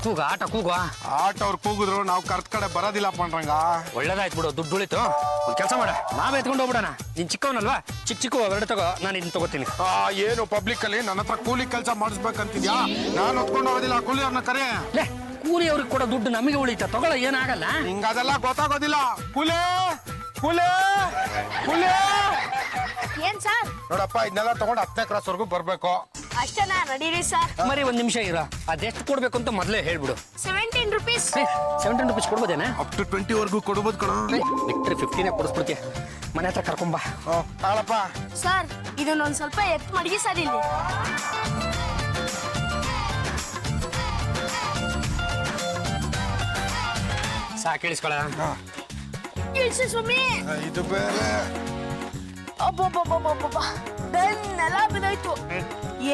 ಕೂಗ ಆಟ ಅವ್ರು ಕೂಗಿದ್ರು ನಾವು ಕರ್ತ ಕಡೆ ಬರೋದಿಲ್ಲ ಪಂಡ್ರಂಗ. ಒಳ್ಳೇದಾಯ್ತು ಬಿಡು, ದುಡ್ಡು ಉಳಿತು. ಒಂದ್ ಕೆಲಸ ಮಾಡ, ನಾವೇ ಎತ್ಕೊಂಡು ಹೋಗ್ಬಿಡೋಣ. ನೀನ್ ಚಿಕ್ಕವನಲ್ವಾ, ಚಿಕ್ಕ ಎರಡು ತಗೋ, ನಾನು ಇದನ್ನ ತಗೋತೀನಿ. ಏನು ಪಬ್ಲಿಕ್ ಅಲ್ಲಿ ನನ್ನ ಹತ್ರ ಕೂಲಿ ಕೆಲಸ ಮಾಡಿಸ್ಬೇಕಂತಿದ್ಯಾ? ನಾನು ಹೊತ್ಕೊಂಡು ಹೋಗೋದಿಲ್ಲ, ಕೂಲಿ ಅವ್ರನ್ನ ಕರೆ. ಕೂಲಿ ಅವ್ರಿಗೆ ಕೊಡೋ ದುಡ್ಡು ನಮಗೆ ಉಳಿತ, ತಗೊಳ್ಳೋ, ಏನಾಗಲ್ಲ. ಹಿಂಗ ಅದೆಲ್ಲ ಗೊತ್ತಾಗೋದಿಲ್ಲ. ಕೂಲಿ ಕೂಲಿ ಕೂಲಿ ಏನ್ ಸರ್? ನೋಡಪ್ಪ, ಇದನ್ನೆಲ್ಲ ತಗೊಂಡು 10ನೇ ಕ್ರಾಸ್ ವರ್ಗು ಬರ್ಬೇಕು. ಅಷ್ಟೇನಾ? ನಡೀರಿ ಸರ್. ಮರಿ ಒಂದ್ ನಿಮಿಷ ಇರ, ಅದೆಷ್ಟು ಕೊಡ್ಬೇಕು ಅಂತ ಮೊದಲೇ ಹೇಳ್ಬಿಡು. 17 ರೂಪೀಸ್. 17 ರೂಪೀಸ್ ಕೊಡ್ಬೋದೇನಾ? ಅಪ್ ಟು 20 ವರ್ಗು ಕೊಡ್ಬೋದು ಕಣ. ಬಿಟ್ರೆ 15 ಕೊಡಿಸ್ಬಿಡ್ತೀಯ. ಮನೆ ಹತ್ರ ಕರ್ಕೊಂಬ. ತಾಳಪ್ಪ. ಸರ್, ಇದನ್ನೊಂದ್ ಸ್ವಲ್ಪ ಎತ್ತು ಮಡಗಿ ಸರ್ ಇಲ್ಲಿ. ಸಾಕಿಳಿಸ್ಕೊಳ. ಇಳಿಸಿ ಸ್ವಾಮಿ. ಇದು ಬೇರೆ. ಅಬ್ಬಬ್ಬಬ್ಬಬ್ಬಬ್ಬ, ಬೆನ್ನೆಲ್ಲ ಬಿದ್ದೋಯ್ತು.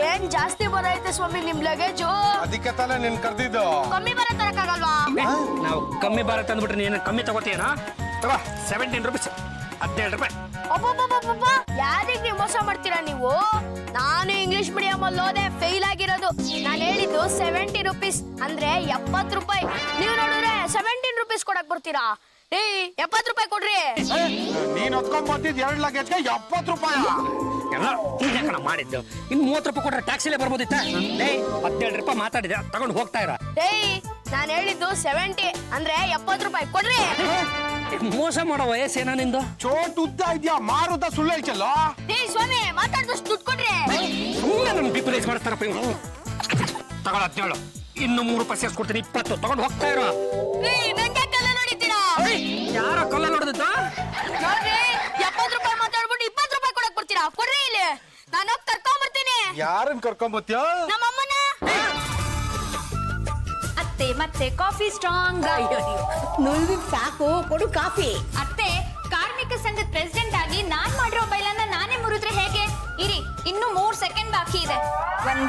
ಏನ್ ಜಾಸ್ತಿ ಬರೈತೆ ಸ್ವಾಮಿ ನಿಮ್ ಲಗೇಜು? ಅದಕ್ಕೆ ತಾನೇ ನಿನ್ ಕರ್ದಿದ್ದು. ಕಮ್ಮಿ ಬರ ತರಕಾಗಲ್ವಾ? ನಾವು ಕಮ್ಮಿ ಬಾರ ತಂದ್ಬಿಟ್ರೆ ನೀನು ಕಮ್ಮಿ ತಗೋತೀಯನಾ? 17 ರೂಪೀಸ್, 17 ರೂಪಾಯಿ. ಅಬ್ಬಬ್ಬಬ್ಬಬ್ಬ, ಯಾರಿಗೆ ನೀವು ಮೋಸ ಮಾಡ್ತೀರಾ ನೀವು? ನಾನು ಇಂಗ್ಲಿಷ್ ಮೀಡಿಯಂ ಅಲ್ಲಿ ಓದೆ ಫೇಲ್ ಆಗಿರೋದು. ನಾನು ಹೇಳಿದ್ದು 70 ರೂಪೀಸ್ ಅಂದ್ರೆ 70 ರೂಪಾಯಿ. ನೀವು ನೋಡಿದ್ರೆ 17 ರೂಪೀಸ್ ಕೊಡಕ್ ಬರ್ತೀರಾ? 70 ರೂಪಾಯಿ ಕೊಡ್ರಿ. ನೀನ್ ಹೊತ್ಕೊಂಡ್ ಬಂದಿದ್ 2 ಲಗೇಜ್ಗೆ 70 ರೂಪಾಯಿ. ಎಲ್ಲ ನೀನೇ ಕಣ ಮಾಡಿದ್ದು. ಇನ್ನು 30 ರೂಪಾಯಿ ಕೊಟ್ರೆ ಟ್ಯಾಕ್ಸಿಲೇ ಬರ್ಬೋದಿತ್ತ? 17 ರೂಪಾಯಿ ಮಾತಾಡಿದೆ, ತಗೊಂಡು ಹೋಗ್ತಾ ಇರ. ನಾನು ಹೇಳಿದ್ದು 70 ಅಂದ್ರೆ 70 ರೂಪಾಯಿ ಕೊಡ್ರಿ. ಮೋಸ ಮಾಡೋ ವಯಸ್ಸೇನ ನಿಂದು? ಚೋಟ್ ಉದ್ದ ಇದ್ಯಾ, ಮಾರುದ ಸುಳ್ಳು ಐತಲ್ಲ. ಸ್ವಾಮಿ, ಮಾತಾಡ್ದಷ್ಟು ದುಡ್ಡು ಕೊಡ್ರಿ. ಸುಮ್ಮನೆ ನನ್ ಡಿಪ್ರೈಸ್ ಮಾಡ್ತಾರಪ್ಪ ಇವ್ರು. ತಗೊಳ 17, ಇನ್ನು 3 ರೂಪಾಯಿ ಸೇರ್ಸ್ಕೊಡ್ತೀನಿ, 20 ತಗೊಂಡು ಹೋಗ್ತಾ ಇರೋ. ನಂಗೆ ಕಲ್ಲ ನೋಡಿದ್ದೀರಾ? ಯಾರ ಕಲ್ಲ ನೋಡಿದ? ನೋಡ್ರಿ, 70 ರೂಪಾಯಿ ಮಾತಾಡ್ಬಿಟ್ಟು 20 ರೂಪಾಯಿ ಕೊಡಕ್ ಬರ್ತೀರಾ? ಕೊಡ್ರಿ ಇಲ್ಲಿ, ನಾನು ಹೋಗಿ ಕರ್ಕೊಂಡ್ಬರ್ತೀನಿ. ಯಾರನ್ನ ಕರ್ಕೊಂಬತ್ತೀಯ? ನಮ್ಮ ಅಮ್ಮನ. ಅತ್ತೆ ಮತ್ತೆ ಕಾಫಿ ಸ್ಟ್ರಾಂಗ್. ನುಳ್ಳಿ ಸಾಕು, ಕೊಡು ಕಾಫಿ. ಅತ್ತೆ, ಕಾರ್ಮಿಕ ಸಂಘದ ಪ್ರೆಸಿಡೆಂಟ್ ಆಗಿ ನಾನ್ ಮಾಡಿರೋ ಬೈಲನ್ನ ನಾನೇ ಮುರಿದ್ರೆ ಹೇಗೆ? ಇರಿ, ಇನ್ನು 3 ಸೆಕೆಂಡ್ ಬಾಕಿ ಇದೆ. 1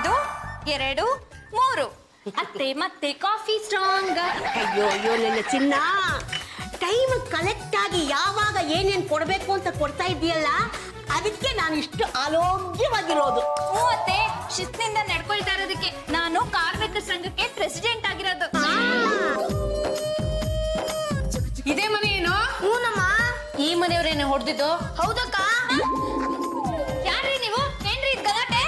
2 3. ಅತ್ತೆ ಮತ್ತೆ ಕಾಫಿ ಸ್ಟ್ರಾಂಗ್. ಅಯ್ಯೋ ಅಯ್ಯೋ ನನ್ನ ಚಿನ್ನ, ಟೈಮ್ ಕಲೆಕ್ಟ್ ಆಗಿ ಯಾವಾಗ ಏನೇನ್ ಕೊಡ್ಬೇಕು ಅಂತ ಕೊಡ್ತಾ ಇದೆಯಲ್ಲ, ಅದಕ್ಕೆ ನಾನು ಇಷ್ಟು ಆರೋಗ್ಯವಾಗಿರೋದು. ಅತ್ತೆ, ಶಿಸ್ತಿನಿಂದ ನಡ್ಕೊಳ್ತಾ ಇರೋದಕ್ಕೆ ನಾನು ಕಾರ್ಮಿಕ ಸಂಘಕ್ಕೆ ಪ್ರೆಸಿಡೆಂಟ್ ಆಗಿರೋದು. ಇದೇ ಮನೆ ಏನೋ? ಹೂನಮ್ಮ. ಈ ಮನೆಯವ್ರೇನು ಹೊಡೆದಿದ್ದು? ಹೌದಕ್ಕ. ಯಾರ್ರಿ ನೀವು? ಏನ್ರಿ ಇದ್ ಗಲಾಟೆ?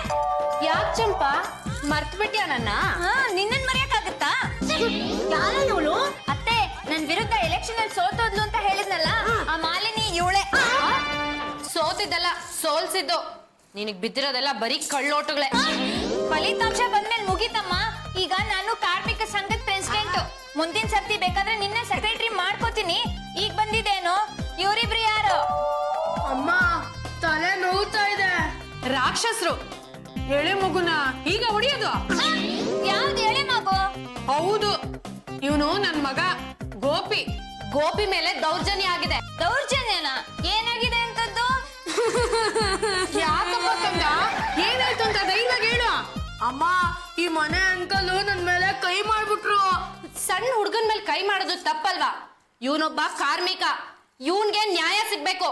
ಯಾಕ್ ಚಂಪಾ, ಮರ್ತ್ ಬಿಟ್ಯಾ ನನ್ನ? ನಿನ್ನನ್ ಮರೆಯಕ್ಕಾಗತ್ತಾ? ಯಾರ ಇವಳು? ಅತ್ತೆ, ನನ್ ವಿರುದ್ಧ ಎಲೆಕ್ಷನ್ ಅಲ್ಲಿ ಸೋತೋದ್ಲು ಅಂತ ಹೇಳಿದ್ನಲ್ಲ, ಆ ಮಾಲಿನಿ ಇವಳೆ. ಸೋತಿದ್ದಲ್ಲ, ಸೋಲ್ಸಿದ್ದು. ನಿನಗ್ ಬಿದ್ದಿರೋದೆಲ್ಲ ಬರೀ ಕಳ್ಳೋಟುಗಳೇ. ಫಲಿತಾಂಶ ಬಂದ್ಮೇಲೆ ಮುಗೀತಮ್ಮ. ಈಗ ನಾನು ಕಾರ್ಮಿಕ ಸಂಘದ ಪ್ರೆಸಿಡೆಂಟ್. ಮುಂದಿನ ಸರ್ತಿ ಬೇಕಾದ್ರೆ ನಿನ್ನೆ ಸೆಕ್ರೆಟರಿ ಮಾಡ್ಕೋತೀನಿ. ಈಗ ಬಂದಿದ್ದೇನು? ಇವರಿಬ್ರು ಯಾರು? ಅಮ್ಮ, ತಲೆ ನೋವ್ತಾ ಇದೆ. ರಾಕ್ಷಸರು ಎಳೆ ಮಗುನ ಈಗ ಹೊಡಿಯೋದು? ಯಾವ್ದು ಎಳೆ ಮಗು? ಹೌದು, ಇವನು ನನ್ ಮಗ ಗೋಪಿ. ಗೋಪಿ ಮೇಲೆ ದೌರ್ಜನ್ಯ ಆಗಿದೆ. ದೌರ್ಜನ್ಯನ? ಏನಾಗಿದೆ ಅಂತದ್ದು? ಯಾಕಪ್ಪ ಕಂದ, ಏನಾಯ್ತು ಅಂತ ಧೈರ್ಯವಾಗಿ ಹೇಳು. ಅಮ್ಮ, ಈ ಮನೆ ಅಂಕಲ್ ನನ್ ಮೇಲೆ ಕೈ ಮಾಡ್ಬಿಟ್ರು. ಸಣ್ಣ ಹುಡುಗನ್ ಮೇಲೆ ಕೈ ಮಾಡೋದು ತಪ್ಪಲ್ವಾ? ಇವನೊಬ್ಬ ಕಾರ್ಮಿಕ, ಇವನ್ಗೆ ನ್ಯಾಯ ಸಿಗ್ಬೇಕು.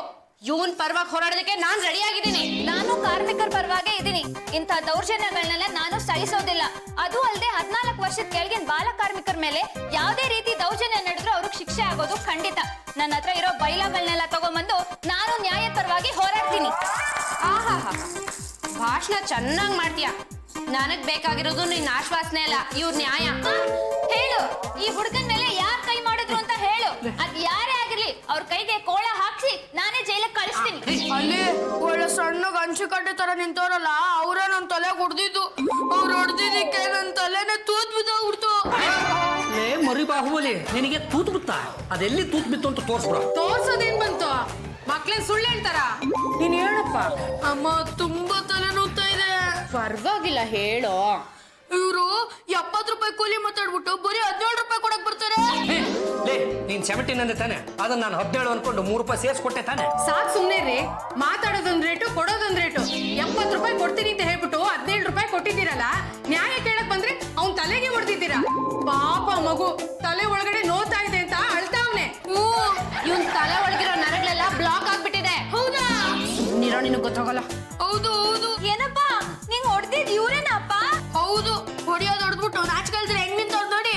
ಇವನ್ ಪರವಾಗಿ ಹೋರಾಡೋದಕ್ಕೆ ನಾನ್ ರೆಡಿ ಆಗಿದ್ದೀನಿ. ನಾನು ಕಾರ್ಮಿಕರ ಪರವಾಗೇ ಇದ್ದೀನಿ. ಇಂಥ ದೌರ್ಜನ್ಯಗಳನ್ನೆಲ್ಲ ನಾನು ಸಹಿಸೋದಿಲ್ಲ. ಅದು ಅಲ್ಲದೆ 14 ವರ್ಷದ ಕೆಳಗಿನ ಬಾಲ ಕಾರ್ಮಿಕರ ಮೇಲೆ ಯಾವುದೇ ರೀತಿ ದೌರ್ಜನ್ಯ ನಡೆದ್ರು ಅವ್ರಿಗೆ ಶಿಕ್ಷೆ ಆಗೋದು ಖಂಡಿತ. ನನ್ನ ಹತ್ರ ಇರೋ ಬೈಲಾಗಳನ್ನೆಲ್ಲ ತಗೊಂಡ್ಬಂದು ನಾನು ನ್ಯಾಯ ಪರವಾಗಿ ಹೋರಾಡ್ತೀನಿ. ಆಹಾ, ಭಾಷಣ ಚೆನ್ನಾಗ್ ಮಾಡ್ತೀಯ. ನನಗ್ ಬೇಕಾಗಿರೋದು ನಿನ್ನ ಆಶ್ವಾಸನೆ ಅಲ್ಲ, ಇವ್ರ ನ್ಯಾಯ. ಹೇಳು, ಈ ಹುಡುಗನ ಮೇಲೆ ಯಾರ್ ಕೈ ಮಾಡಿದ್ರು ಅಂತ ಹೇಳು. ಅದ್ ಯಾರೇ ಆಗಿರ್ಲಿ, ಅವ್ರ ಕೈಗೆ ಕೋಳ ಹಾಕ್ಸಿ ನಾನೇ ಜೈಲಿಗೆ ಕಳಿಸ್ತೀನಿ. ಅಲ್ಲಿ ಒಳ್ಳೆ ಸಣ್ಣಗ್ ಅಂಚು ಕಟ್ಟೆ ತರ ನಿಂತವ್ರಲ್ಲ, ಅವ್ರೇ ನನ್ ತಲೆ ಹೊಡ್ದಿದ್ದು. ಅವ್ರು ಹೊಡ್ದಿದ್ದಕ್ಕೆ ನನ್ ತಲೆನೇ ತೂತ್ ಬಿದ್ದೋಗ್ಬಿಡ್ತು. ಮರಿ ಬಾಹುಬಲಿ, ನಿನಗೆ ತೂತ್ ಬಿತ್ತಾ? ಅದೆಲ್ಲಿ ತೂತ್ ಬಿತ್ತು ಅಂತ ತೋರ್ಸ್ಬಿಡ. ತೋರ್ಸೋದೇನ್ ಬಂತು? ಮಕ್ಳೇನ್ ಸುಳ್ಳು ಹೇಳ್ತಾರ? ನೀನ್ ಹೇಳಪ್ಪ. ಅಮ್ಮ, ತುಂಬಾ ತಲೆ ನೋವ್ತಾ ಇದೆ. ಪರವಾಗಿಲ್ಲ, ಹೇಳೋ. ಇವ್ರು 70 ರೂಪಾಯಿ ಕೂಲಿ ಮಾತಾಡ್ಬಿಟ್ಟು ಬರೀ 17 ರೂಪಾಯಿ ಕೊಡಕ್ ಬರ್ತಾರೆ. ನೀನ್ 17 ಅಂದೆ ತಾನೆ, ಅದನ್ನ ನಾನು 17 ಅನ್ಕೊಂಡು 3 ರೂಪಾಯಿ ಸೇರ್ಸ್ಕೊಟ್ಟೆ ತಾನೆ. ಸಾಕ್ ಸುಮ್ನೆ ರೀ, ಮಾತಾಡೋದೊಂದ್ ರೇಟು, ಕೊಡೋದೊಂದ್ ರೇಟು. 70 ರೂಪಾಯಿ ಕೊಡ್ತೀನಿ ಅಂತ ಹೇಳ್ಬಿಟ್ಟು 17 ರೂಪಾಯಿ ಕೊಟ್ಟಿದ್ದೀರಲ್ಲ, ನ್ಯಾಯ ಕೇಳಕ್ ಬಂದ್ರೆ ಅವ್ನ್ ತಲೆಗೆ ಹೊಡ್ತಿದ್ದೀರಾ. ಪಾಪ ಮಗು ತಲೆ ಒಳಗಡೆ ನೋತಾ ಇದೆ ಅಂತ ಅಳ್ತಾವ್ನೆ. ಇವನ್ ತಲೆ ಒಳಗಿರೋ ನರಗಳೆಲ್ಲ ಬ್ಲಾಕ್ ಆಗ್ಬಿಟ್ಟಿದೆ. ಹೌದಾ? ನೀರೋ ನಿನಗ್ ಗೊತ್ತಾಗಲ್ಲ. ಹೌದು ಹೌದು. ಏನಪ್ಪಾ, ನಿಂಗ್ ಹೊಡ್ದಿದ್ ಇವ್ರೇನಪ್ಪ? ಹೌದು, ಹೊಡಿಯೋದು ಹೊಡೆದ್ಬಿಟ್ಟು ನಾಚ್ಕಲ್ದ್ರೆ ಹೆಂಗ್ ನಿಂತವ್ರು ನೋಡಿ.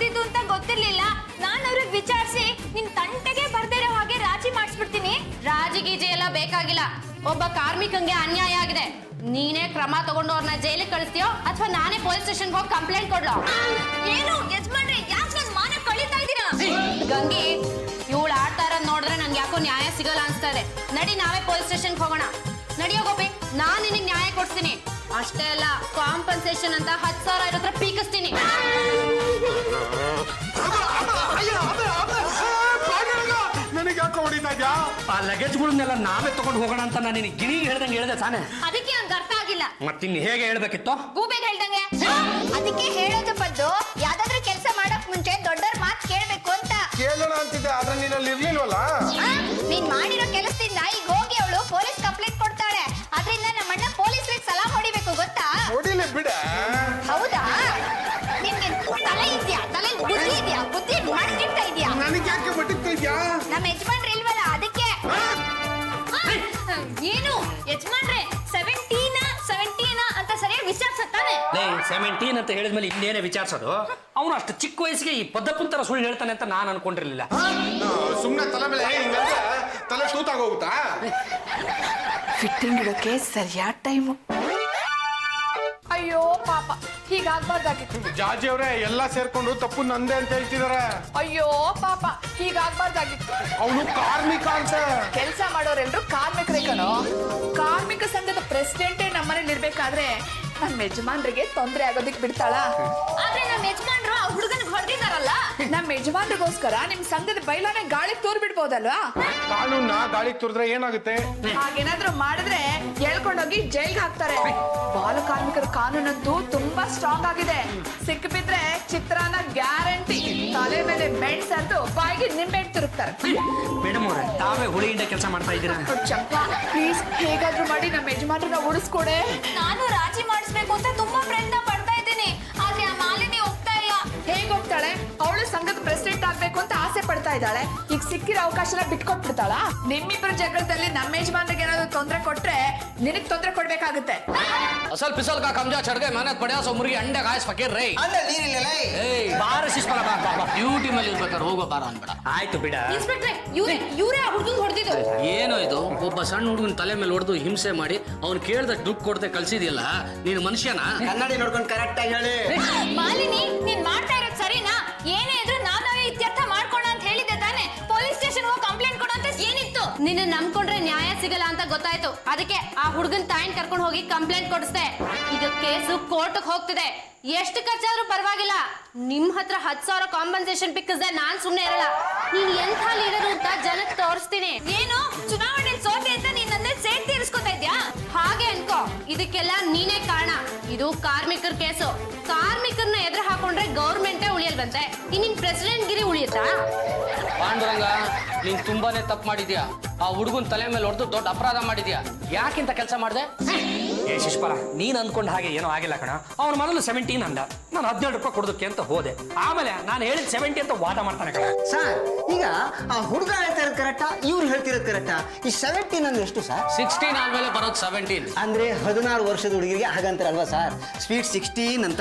ನಡೆದಿದ್ದು ಅಂತ ಗೊತ್ತಿರ್ಲಿಲ್ಲ. ನಾನು ಅವ್ರಿಗೆ ವಿಚಾರಿಸಿ ನಿನ್ ತಂಟೆಗೆ ಬರ್ದೇ ಇರೋ ಹಾಗೆ ರಾಜಿ ಮಾಡಿಸ್ಬಿಡ್ತೀನಿ. ರಾಜಿ ಗೀಜಿ ಎಲ್ಲ ಬೇಕಾಗಿಲ್ಲ. ಒಬ್ಬ ಕಾರ್ಮಿಕಂಗೆ ಅನ್ಯಾಯ ಆಗಿದೆ, ನೀನೇ ಕ್ರಮ ತಗೊಂಡು ಅವ್ರನ್ನ ಜೈಲಿಗೆ ಕಳಿಸ್ತೀಯೋ ಅಥವಾ ನಾನೇ ಪೊಲೀಸ್ ಸ್ಟೇಷನ್ಗೆ ಹೋಗಿ ಕಂಪ್ಲೇಂಟ್ ಕೊಡ್ಲೋ? ಏನು ಯಜಮಾನ್ರೆ, ಯಾಕೆ ನನ್ ಮಾನ ಕಳೀತಾ ಇದ್ದೀರಾ? ಗಂಗಿ, ಇವಳು ಆಡ್ತಾ ಇರೋದ್ ನೋಡಿದ್ರೆ ನನ್ಗೆ ಯಾಕೋ ನ್ಯಾಯ ಸಿಗಲ್ಲ ಅನ್ಸ್ತಾ ಇದೆ. ನಡಿ, ನಾವೇ ಪೊಲೀಸ್ ಸ್ಟೇಷನ್ಗೆ ಹೋಗೋಣ. ನಡಿಯೋ ಗೋಪಿ, ನಾನ್ ನಿನಗೆ ನ್ಯಾಯ ಕೊಡ್ತೀನಿ. ಅಷ್ಟೇ ಅಲ್ಲ, ಕಾಂಪನ್ಸೇಷನ್ ಅಂತ 10,000 ಇರೋ ಹತ್ರ ಪೀಕಿಸ್ತೀನಿ. ನನಗೆ ಯಾಕೆ ಹೊಡಿತಾ ಇದ್ಯಾ? ಆ ಲಗೇಜ್ಗಳನ್ನೆಲ್ಲ ನಾವೇ ತಗೊಂಡು ಹೋಗೋಣ ಅಂತ ನಾನು ನಿನಗೆ ಗಿಣಿಗೆ ಹೇಳ್ದಂಗೆ ಹೇಳ್ದೆ ತಾನೆ. ಅದಕ್ಕೆ ನಂಗೆ ಅರ್ಥ ಆಗಿಲ್ಲ. ಮತ್ತಿನ್ ಹೇಗೆ ಹೇಳ್ಬೇಕಿತ್ತು? ಗೂಬೆಗೆ ಹೇಳ್ದಂಗೆ. ಅದಕ್ಕೆ ಹೇಳೋದು ಬದ್ದು ಯಾವ್ದಾದ್ರು ಕೆಲಸ ಮಾಡಕ್ ಮುಂಚೆ ದೊಡ್ಡವ್ರ ಮಾತು ಕೇಳ್ಬೇಕು ಅಂತ. ಕೇಳೋಣ ಅಂತಿದ್ದೆ, ಆದ್ರೆ ನೀನಲ್ಲಿ ಇರ್ಲಿಲ್ವಲ್ಲ. ನೀನ್ ಮಾಡಿರೋ ಕೆಲಸದಿಂದ ಈಗ ಹೋಗಿ ಅವಳು ಪೊಲೀಸ್ ಕಂಪ್ಲೇಂಟ್ ಕೊಡ್ತಾಳೆ. ಅದರಿಂದ ನಮ್ಮಣ್ಣ ಪೊಲೀಸ್ರಿಗೆ ಸಲಾಮ್ ಹೊಡಿಬೇಕು, ಗೊತ್ತಾ? ಹೊಡಿಲಿ ಬಿಡ. ಹೌದಾ? ನಿಮ್ಗೆ ತಲೆ ಇದ್ಯಾ? ತಲೆ ಬುದ್ಧಿ ಇದ್ಯಾ? ಬುದ್ಧಿ ಮಾಡ್ತಿರ್ತಾ ಇದ್ಯಾ? ನನಗೆ ಯಾಕೆ ಬಟ್ಟಿಸ್ತಾ ಇದ್ಯಾ? ನಮ್ಮ ಯಜಮಾನ್ರು ಇಲ್ವಲ್ಲ, ಅದಕ್ಕೆ. ಏನು ಯಜಮಾನ್ರೆ, 17 ಅಂತ ಸರಿಯಾಗಿ ವಿಚಾರಿಸ್ತಾನೆ. 17 ಅಂತ ಹೇಳಿದ್ಮೇಲೆ ಇನ್ನೇನೆ ವಿಚಾರಿಸೋದು? ಅವನು ಅಷ್ಟು ಚಿಕ್ಕ ವಯಸ್ಸಿಗೆ ಈ ಪದ್ದಪ್ಪನ ತರ ಸುಳ್ಳು ಹೇಳ್ತಾನೆ ಅಂತ ನಾನು ಅನ್ಕೊಂಡಿರ್ಲಿಲ್ಲ. ಸುಮ್ನೆ ತಲೆ ಮೇಲೆ ಹಿಂಗಂದ್ರೆ ತಲೆ ತೂತಾಗೋಗುತ್ತಾ? ಫಿಟ್ಟಿಂಗ್ ಇಡೋಕೆ ಸರಿಯಾದ ಟೈಮು. ಅಯ್ಯೋ ಪಾಪ, ಹೀಗಾಗ್ಬಾರ್ದಾಗಿತ್ತು. ಜಾಜಿ ಅವರೇ ಎಲ್ಲ ಸೇರ್ಕೊಂಡು ತಪ್ಪು ನಂದೇ ಅಂತ ಹೇಳ್ತಿದಾರೆ. ಅಯ್ಯೋ ಪಾಪ, ಹೀಗಾಗ್ಬಾರ್ದಾಗಿತ್ತು. ಅವನು ಕಾರ್ಮಿಕ ಅಂತ. ಕೆಲಸ ಮಾಡೋರೆಲ್ರು ಕಾರ್ಮಿಕರೇ ಕಣೋ. ಕಾರ್ಮಿಕ ಸಂಘದ ಪ್ರೆಸಿಡೆಂಟೇ ನಮ್ಮನೇಲಿ ಇರ್ಬೇಕಾದ್ರೆ ನಮ್ಮ ಯಜಮಾನ್ರಿಗೆ ತೊಂದರೆ ಆಗೋದಿಕ್ ಬಿಡ್ತಾಳ? ಆದ್ರೆ ನಮ್ಮ ಯಜಮಾನ್ರು ಆ ಹುಡುಗನಿಗೆ ಹೊಡೆದಿದ್ದಾರಲ್ಲ. ನಮ್ಮ ಯಜಮಾನ್ರಿಗೋಸ್ಕರ ನಿಮ್ ಸಂಘದ ಬೈಲಾನೆ ಗಾಳಿಗೆ ತೂರ್ ಬಿಡ್ಬೋದಲ್ವಾ? ಕಾನೂನ ಗಾಳಿಗೆ ತುರಿದ್ರೆ ಏನಾಗುತ್ತೆ? ಹಾಗೇನಾದ್ರೂ ಮಾಡಿದ್ರೆ ಎಳ್ಕೊಂಡೋಗಿ ಜೈಲ್ಗೆ ಹಾಕ್ತಾರೆ. ಬಾಲ ಕಾರ್ಮಿಕರ ಕಾನೂನಂತೂ ತುಂಬಾ ಸ್ಟ್ರಾಂಗ್ ಆಗಿದೆ. ಸಿಕ್ಕಿಬಿದ್ರೆ ಚಿತ್ರಾನ್ನ ಗ್ಯಾರಂಟಿ. ತಲೆ ಮೇಲೆ ಮೆಣಸಂತೂ ಬಾಯಿಗೆ ನಿಂಬೆ ತಿರುಗ್ತಾರೆ. ಮೇಡಮ್ ಅವ್ರೆ, ತಾವೇ ಹುಳಿಯಿಂದ ಕೆಲಸ ಮಾಡ್ತಾ ಇದ್ದೀರಾ? ಚಂಪ, ಪ್ಲೀಸ್ ಹೇಗಾದ್ರೂ ಮಾಡಿ ನಮ್ಮ ಯಜಮಾನ್ರನ್ನ ಉಳಿಸ್ಕೊಡೆ. ನಾನು ರಾಜಿ ಮಾಡಿಸ್ಬೇಕು ಅಂತ ತುಂಬಾ ಪ್ರಯತ್ನ ಪಡ್ತಾ ಇದ್ದೀನಿ, ಆದ್ರೆ ಆ ಮಾಲಿನಿ ಹೋಗ್ತಾ ಇಲ್ಲ. ಹೇಗ್ ಹೋಗ್ತಾಳೆ? ಅವಳು ಸಂಘದ ಪ್ರೆಸಿಡೆಂಟ್ ಆಗ್ಬೇಕು ಅಂತ ಆಸೆ ಪಡ್ತಾ ಇದ್ದಾಳೆ. ಈಗ ಸಿಕ್ಕಿರೋ ಅವಕಾಶನ ಬಿಟ್ಕೊಟ್ಬಿಡ್ತಾಳ? ನಿಮ್ಮಿಬ್ಬರ ಜಗಳದಲ್ಲಿ ನಮ್ಮ ಯಜಮಾನ್ರಿಗೆ ಏನಾದ್ರು ತೊಂದರೆ ಕೊಟ್ರೆ ನಿನಗ್ ತೊಂದರೆ ಕೊಡ್ಬೇಕಾಗುತ್ತೆ. असल फिसल का कमजा चढ़ गए मेहनत पड़ा सो मुर्गी अंडे घास फकीर रही ಬಾರ ಶಿಸ್ಪಲ ಬಾ ಬಾ ಬಾ. ಡ್ಯೂಟಿ ಮೇಲೆ ಇರ್ಬೇಕಾದ್ರೆ ಹೋಗೋ ಬಾರ ಅನ್ಬೇಡ. ಆಯ್ತು ಬಿಡ. ಇನ್ಸ್ಪೆಕ್ಟ್ರೆ, ಇವ್ರೇ ಆ ಹುಡುಗನ್ ಹೊಡೆದಿದ್ದು. ಏನೋ ಇದು, ಒಬ್ಬ ಸಣ್ಣ ಹುಡುಗನ ತಲೆ ಮೇಲೆ ಹೊಡೆದು ಹಿಂಸೆ ಮಾಡಿ ಅವ್ನು ಕೇಳ್ದಷ್ಟು ದುಡ್ಡು ಕೊಡದೆ ಕಳ್ಸಿದ್ಯಲ್ಲ, ನೀನು ಮನುಷ್ಯನ? ಕನ್ನಡಿ ನೋಡ್ಕೊಂಡು ಕರೆಕ್ಟ್ ಆಗಿ ಹೇಳಿ. ಮಾಲಿನಿ, ನೀನ್ ಮಾಡ್ತಾ ಇರೋದು ಸರಿನಾ? ಏನೇ ಇದ್ರು ನಾವೇ ಇತ್ಯರ್ಥ ಮಾಡ್ಕೋಣ ಅಂತ ಹೇಳಿದ್ದೆ ತಾನೆ. ಪೊಲೀಸ್ ಸ್ಟೇಷನ್ ಹೋಗಿ ಕಂಪ್ಲೇಂಟ್ ಕೊಡು ಅಂತ ಏನಿತ್ತು? ನಿನ್ನ ನಂಬ್ಕೊಂಡ್ರೆ ನ್ಯಾಯ ಸಿಗಲ್ಲ ಅಂತ ಗೊತ್ತಾಯ್ತು. ಅದಕ್ಕೆ ಆ ಹುಡುಗನ್ ತಾಯಿನ್ ಕರ್ಕೊಂಡು ಹೋಗಿ ಕಂಪ್ಲೇಂಟ್ ಕೊಡಿಸ್ದೆ. ಈಗ ಕೇಸು ಕೋರ್ಟ್ಗೆ ಹೋಗ್ತಿದೆ. ಎಷ್ಟು ಖರ್ಚಾದ್ರೂ ಪರವಾಗಿಲ್ಲ, ನಿಮ್ ಹತ್ರ 10,000 ಕಾಂಪನ್ಸೇಷನ್ ಪಿಕ್ಕಿಸ್ದೆ ನಾನ್ ಸುಮ್ನೆ ಇರಲ್ಲ. ನೀನ್ ಎಂಥ ಲೀಡರ್ ಅಂತ ಜನಕ್ಕೆ ತೋರಿಸ್ತೀನಿ. ಏನು ಚುನಾವಣೆ ಸೋತೆ ಅಂತ ನೀನ್ ನನ್ನ ಸೇಟ್ ತೀರಿಸ್ಕೊತಾ ಇದ್ಯಾ? ಹಾಗೆ ಅನ್ಕೋ, ಇದಕ್ಕೆಲ್ಲ ನೀನೇ ಕಾರಣ. ಇದು ಕಾರ್ಮಿಕರ ಕೇಸು. ಕಾರ್ಮಿಕರನ್ನ ಎದುರು ಹಾಕೊಂಡ್ರೆ ಗೌರ್ಮೆಂಟೇ ಉಳಿಯಲ್ವಂತೆ. ನಿನ್ ಪ್ರೆಸಿಡೆಂಟ್ ಗಿರಿ ಉಳಿಯುತ್ತಾ? ಪಾಂಡುರಂಗ, ನೀನ್ ತುಂಬಾನೇ ತಪ್ಪು ಮಾಡಿದ್ಯಾ. ಆ ಹುಡುಗನ್ ತಲೆ ಮೇಲೆ ಹೊಡೆದು ದೊಡ್ಡ ಅಪರಾಧ ಮಾಡಿದ್ಯಾ. ಯಾಕಿಂತ ಕೆಲಸ ಮಾಡಿದೆ? ಏ ಶಿಷ್ಪಲ, ನೀನ್ ಅನ್ಕೊಂಡ ಹಾಗೆ ಏನೋ ಆಗಿಲ್ಲ ಕಣ. ಅವ್ನು ಮೊದಲು 17 ಅಂದ, ನಾನು 17 ರೂಪಾಯಿ ಕೊಡೋದಕ್ಕೆ ಅಂತ ಹೋದೆ. ಆಮೇಲೆ ನಾನು ಹೇಳಿದ 70 ಅಂತ ವಾದ ಮಾಡ್ತಾನೆ ಕಣ. ಸರ್, ಈಗ ಆ ಹುಡುಗ ಹೇಳ್ತಾ ಇರೋದು ಕರೆಕ್ಟಾ, ಇವ್ರು ಹೇಳ್ತಿರೋದು ಕರೆಕ್ಟಾ? ಈ 17 ಅಂದ್ರೆ ಎಷ್ಟು ಸರ್? 16 ಆದ್ಮೇಲೆ ಬರೋದು 17. ಅಂದ್ರೆ 16 ವರ್ಷದ ಹುಡುಗಿರಿಗೆ ಹಾಗಂತಾರಲ್ವಾ ಸರ್? ಸ್ವೀಟ್ 16 ಅಂತ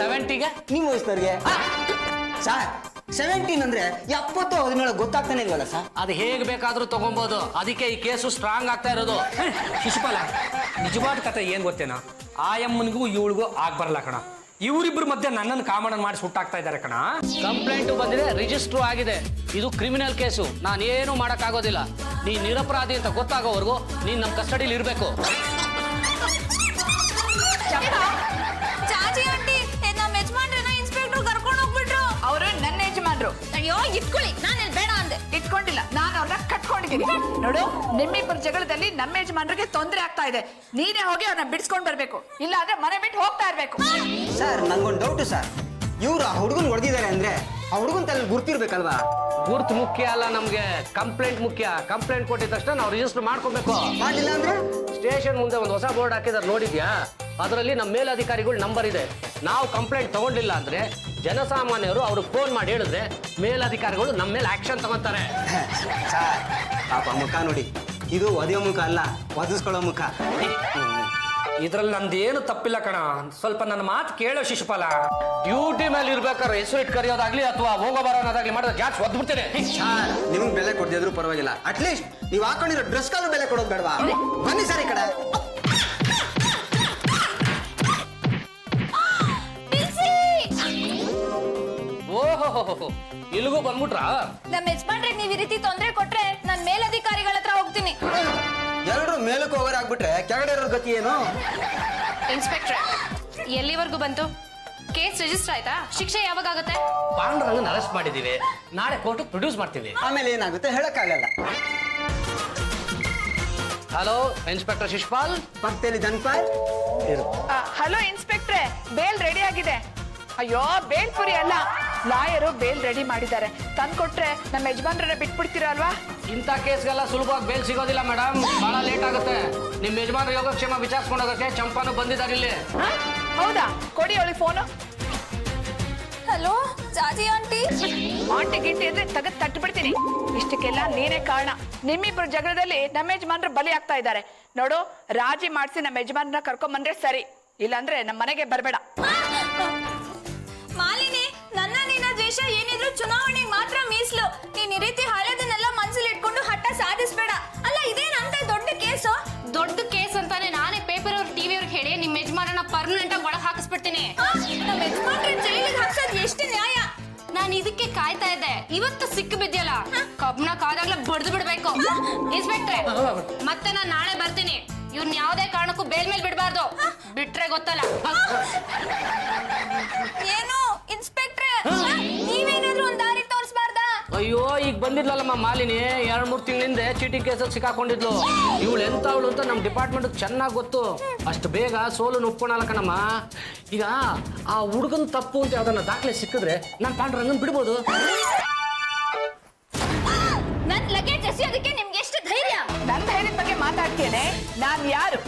70ಗೆ ನಿಮ್ಮ ವಯಸ್ಸಿನವ್ರಿಗೆ. ಸರ್, 17 ಅಂದ್ರೆ 70 17 ಗೊತ್ತಾಗ್ತಾನೆ ಇಲ್ವಲ್ಲ ಸರ್? ಅದು ಹೇಗ್ ಬೇಕಾದ್ರೂ ತಗೊಬೋದು. ಅದಕ್ಕೆ ಈ ಕೇಸು ಸ್ಟ್ರಾಂಗ್ ಆಗ್ತಾ ಇರೋದು. ಶಿಶುಪಾಲ, ನಿಜವಾದ ಕತೆ ಏನ್ ಗೊತ್ತೇನೋ? ಆಯಮ್ಮನಿಗೂ ಇವಳಿಗೂ ಆಗ್ಬರಲ್ಲ ಕಣ. ಇವರಿಬ್ಬರ ಮಧ್ಯೆ ನನ್ನನ್ನು ಕಾಮಣ್ಣ ಮಾಡಿ ಸುಟ್ಟಾಗ್ತಾ ಇದ್ದಾರೆ ಕಣ. ಕಂಪ್ಲೇಂಟ್ ಬಂದಿದೆ, ರಿಜಿಸ್ಟ್ರು ಆಗಿದೆ. ಇದು ಕ್ರಿಮಿನಲ್ ಕೇಸು, ನಾನೇನು ಮಾಡಕ್ಕಾಗೋದಿಲ್ಲ. ನೀನ್ ನಿರಪರಾಧಿ ಅಂತ ಗೊತ್ತಾಗೋವರೆಗೂ ನೀನ್ ನಮ್ಮ ಕಸ್ಟಡಿಲಿ ಇರ್ಬೇಕು. ಚಾಚಿ ಆಂಟಿ, ನಮ್ಮ ಯಜಮಾನ್ರನ್ನ ಇನ್ಸ್ಪೆಕ್ಟರ್ ಕರ್ಕೊಂಡು ಹೋಗ್ಬಿಟ್ರು. ಅವರು ನನ್ನ ಯಜಮಾನ್ರು. ಅಯ್ಯೋ ಇಟ್ಕೊಳ್ಳಿ, ನಾನು ಬೇಡ ಅಂದೆ. ಇಟ್ಕೊಂಡಿಲ್ಲ, ನಾನು ಅವ್ರನ್ನ ಕಟ್ಕೊಂಡಿದ್ದೀನಿ. ನೋಡು, ನಿಮ್ಮಿಬ್ಬರ ಜಗಳದಲ್ಲಿ ನಮ್ಮ ಯಜಮಾನ್ರಿಗೆ ತೊಂದರೆ ಆಗ್ತಾ ಇದೆ. ನೀನೇ ಹೋಗಿ ಅವ್ರನ್ನ ಬಿಡಿಸ್ಕೊಂಡ್ ಬರ್ಬೇಕು, ಇಲ್ಲ ಅಂದ್ರೆ ಮನೆ ಬಿಟ್ಟು ಹೋಗ್ತಾ ಇರ್ಬೇಕು. ಸರ್, ನಂಗೊಂದು ಡೌಟು ಸರ್. ಇವ್ರು ಆ ಹುಡುಗನ್ ಹೊಡೆದಿದ್ದಾರೆ ಅಂದ್ರೆ ಆ ಹುಡುಗನ್ ತಲೆ ಗುರ್ತಿರ್ಬೇಕಲ್ವಾ? ಗುರ್ತು ಮುಖ್ಯ ಅಲ್ಲ ನಮ್ಗೆ, ಕಂಪ್ಲೇಂಟ್ ಮುಖ್ಯ. ಕಂಪ್ಲೇಂಟ್ ಕೊಟ್ಟಿದ ತಕ್ಷಣ ನಾವು ರಿಜಿಸ್ಟರ್ ಮಾಡ್ಕೋಬೇಕು. ಮಾಡಿಲ್ಲ ಅಂದ್ರೆ ಸ್ಟೇಷನ್ ಮುಂದೆ ಒಂದು ಹೊಸ ಬೋರ್ಡ್ ಹಾಕಿದಾರೆ, ನೋಡಿದ್ಯಾ? ಅದರಲ್ಲಿ ನಮ್ಮ ಮೇಲಧಿಕಾರಿಗಳ ನಂಬರ್ ಇದೆ. ನಾವು ಕಂಪ್ಲೇಂಟ್ ತಗೊಂಡಿಲ್ಲ ಅಂದ್ರೆ ಜನಸಾಮಾನ್ಯರು ಅವ್ರಿಗೆ ಫೋನ್ ಮಾಡಿ ಹೇಳಿದ್ರೆ ಮೇಲಧಿಕಾರಿಗಳು ನಮ್ಮ ಮೇಲೆ ಆಕ್ಷನ್ ತಗೊಂತಾರೆ. ಸರ್, ಪಾಪ ಮುಖ ನೋಡಿ, ಇದು ಒದೆಯೋ ಮುಖ ಅಲ್ಲ, ಒದಿಸ್ಕೊಳ್ಳೋ ಮುಖ. ಇದ್ರಲ್ಲಿ ನಂದೇನು ತಪ್ಪಿಲ್ಲ ಕಣ. ಸ್ವಲ್ಪ ನನ್ನ ಮಾತು ಕೇಳೋ ಶಿಶುಪಾಲ. ಡ್ಯೂಟಿ ಮೇಲೆ ಇರ್ಬೇಕಾದ್ರೆ ಹೆಸರು ಇಟ್ಟು ಕರೆಯೋದಾಗ್ಲಿ ಅಥವಾ ಹೋಗೋ ಬರೋದಾಗ್ಲಿ ಮಾಡಿದ್ರೆ ಜಾಸ್ತಿ ಒದ್ಬಿಡ್ತೇನೆ. ಸರ್ ನಿಮ್ಗೆ ಬೆಲೆ ಕೊಡ್ತಿದ್ರು ಪರವಾಗಿಲ್ಲ, ಅಟ್ಲೀಸ್ಟ್ ನೀವು ಹಾಕೊಂಡಿರೋ ಡ್ರೆಸ್ ಕಾಲು ಬೆಲೆ ಕೊಡೋದು ಬೇಡವಾ? ಬನ್ನಿ ಸರ್ ಈ ಕಡೆ. ಓಹೋ, ಇಲ್ಲಿಗೂ ಬಂದ್ಬಿಟ್ರಾ? ನಮ್ಮ ಯಜಮಾನ್ರಿಗೆ ನೀವ್ ಈ ರೀತಿ ತೊಂದ್ರೆ ಕೊಟ್ರೆ ನಾನ್ ಮೇಲಧಿಕಾರಿಗಳ ಹತ್ರ ಹೋಗ್ತೀನಿ. ಎಲ್ಲರೂ ಮೇಲಕ್ಕೆ ಹೋಗೋರಾಗ್ಬಿಟ್ರೆ ಕೆಳಗಡೆ ಇರೋ ಗತಿ ಏನು? ಇನ್ಸ್ಪೆಕ್ಟ್ರೆ, ಎಲ್ಲಿವರೆಗೂ ಬಂತು? ಕೇಸ್ ರಿಜಿಸ್ಟರ್ ಆಯ್ತಾ? ಶಿಕ್ಷೆ ಯಾವಾಗ ಆಗುತ್ತೆ? ಪಾಂಡುರಂಗನ್ ಅರೆಸ್ಟ್ ಮಾಡಿದೀವಿ, ನಾಳೆ ಕೋರ್ಟ್ ಪ್ರೊಡ್ಯೂಸ್ ಮಾಡ್ತೀವಿ. ಆಮೇಲೆ ಏನಾಗುತ್ತೆ ಹೇಳಕ್ಕಾಗಲ್ಲ. Hello inspector Shishupal. ಪಕ್ಕದಲ್ಲಿ ಧನ್ಪಾಲ್. ಹಲೋ ಇನ್ಸ್ಪೆಕ್ಟ್ರೆ, ಬೇಲ್ ರೆಡಿ ಆಗಿದೆ. ಅಯ್ಯೋ ಬೇಲ್ ಪುರಿ ಅಲ್ಲ, ಲಾಯರು ಬೇಲ್ ರೆಡಿ ಮಾಡಿದ್ದಾರೆ. ತಂದ್ಕೊಟ್ರೆ ನಮ್ಮ ಯಜಮಾನ್ರನ್ನ ಬಿಟ್ಬಿಡ್ತೀರಾ ಅಲ್ವಾ? ಇಂಥ ಕೇಸ್ಗೆಲ್ಲ ಸುಲಭವಾಗಿ ಬೇಲ್ ಸಿಗೋದಿಲ್ಲ ಮೇಡಮ್, ಬಹಳ ಲೇಟ್ ಆಗುತ್ತೆ. ನಿಮ್ ಯಜಮಾನ್ರ ಯೋಗಕ್ಷೇಮ ವಿಚಾರಿಸ್ಕೊಂಡೋಗಕ್ಕೆ ಚಂಪಾನು ಬಂದಿದ್ದಾರೆ ಇಲ್ಲಿ. ಹೌದಾ? ಕೊಡಿ ಅವಳಿಗೆ ಫೋನು. ಹಲೋ ಜಾಜಿ ಆಂಟಿ. ಆಂಟಿ ಗಿಂಟಿ ಅಂದ್ರೆ ತಗದ್ ತಟ್ಟು ಬಿಡ್ತೀನಿ. ಇಷ್ಟಕ್ಕೆಲ್ಲ ನೀನೇ ಕಾರಣ. ನಿಮ್ಮಿಬ್ರು ಜಗಳದಲ್ಲಿ ನಮ್ಮ ಯಜಮಾನ್ರ ಬಲಿ ಆಗ್ತಾ ಇದ್ದಾರೆ ನೋಡು. ರಾಜಿ ಮಾಡಿಸಿ ನಮ್ಮ ಯಜಮಾನ್ರನ್ನ ಕರ್ಕೊಂಬಂದ್ರೆ ಸರಿ, ಇಲ್ಲಾಂದ್ರೆ ನಮ್ಮ ಮನೆಗೆ ಬರಬೇಡ. ಮಾಲಿನಿ, ನನ್ನ ನಿನ್ನ ದ್ವೇಷ ಏನಿದ್ರು ಚುನಾವಣೆಗೆ ಮಾತ್ರ ಮೀಸಲು. ನೀನ್ ಈ ರೀತಿ ಹಳೆದನ್ನೆಲ್ಲ ಮನ್ಸಲ್ಲಿ ಇಟ್ಕೊಂಡು ಹಠ ಸಾಧಿಸ್ಬೇಡ. ಅಲ್ಲ ಇದೇನಂತ ದೊಡ್ಡ ಕೇಸು? ದೊಡ್ಡ ಕೇಸ್ ಅಂತಾನೆ ನಾನೇ ಪೇಪರ್ ಅವ್ರ ಟಿವಿ ಅವ್ರಿಗೆ ಹೇಳಿ ನಿಮ್ ಯಜಮಾನನ ಪರ್ಮನೆಂಟ್ ಆಗಿ ಒಳಗ್ ಹಾಕಿಸ್ಬಿಡ್ತೀನಿ. ನಮ್ಮ ಯಜಮಾನ್ರ ಜೈಲಿಗೆ ಹಾಕ್ಸೋದ್ ಎಷ್ಟು ನ್ಯಾಯ? ನಾನು ಇದಕ್ಕೆ ಕಾಯ್ತಾ ಇದ್ದೆ. ಇವತ್ತು ಸಿಕ್ಕು ಬಿದ್ಯಲ್ಲ, ಕಬ್ನ ಕಾದಾಗ್ಲ ಬಡ್ದು ಬಿಡ್ಬೇಕು. ಇನ್ಸ್ಪೆಕ್ಟ್ರೆ, ಮತ್ತೆ ನಾನ್ ನಾಳೆ ಬರ್ತೀನಿ. ಇವ್ರನ್ನ ಯಾವ್ದೇ ಕಾರಣಕ್ಕೂ ಬೇಲ್ ಮೇಲೆ ಬಿಡಬಾರ್ದು, ಬಿಟ್ರೆ ಗೊತ್ತಲ್ಲ. ಏನು ಇನ್ಸ್ಪೆಕ್ಟ್ರೆ, ನೀವೇನಾದ್ರೂ ಒಂದ್ ದಾರಿ ತೋರಿಸಬಾರ್ದಾ? ಅಯ್ಯೋ, ಈಗ ಬಂದಿದ್ಲಲ್ಲಮ್ಮ ಮಾಲಿನಿ, 2-3 ತಿಂಗಳಿಂದ ಚೀಟಿ ಕೇಸಲ್ಲಿ ಸಿಕ್ಕಾಕೊಂಡಿದ್ಲು. ಇವಳು ಎಂತವಳು ಅಂತ ನಮ್ ಡಿಪಾರ್ಟ್ಮೆಂಟ್ ಚೆನ್ನಾಗಿ ಗೊತ್ತು. ಅಷ್ಟು ಬೇಗ ಸೋಲು ಒಪ್ಕೊಳಲ್ಲ ಕಣಮ್ಮ. ಈಗ ಆ ಹುಡುಗನ್ ತಪ್ಪು ಅಂತ ಯಾವ್ದನ್ನ ದಾಖಲೆ ಸಿಕ್ಕಿದ್ರೆ ನಾನ್ ಪಾಂಡುರಂಗನ್ ಬಿಡ್ಬೋದು. ನನ್ ಲಗೇಜ್ ಎಸೆಯೋದಕ್ಕೆ ನಿಮ್ಗೆ ಎಷ್ಟು ಧೈರ್ಯ? ನನ್ನ ಹೇಳಿದ ಬಗ್ಗೆ ಮಾತಾಡ್ತೇನೆ. ನಾನ್ ಯಾರು?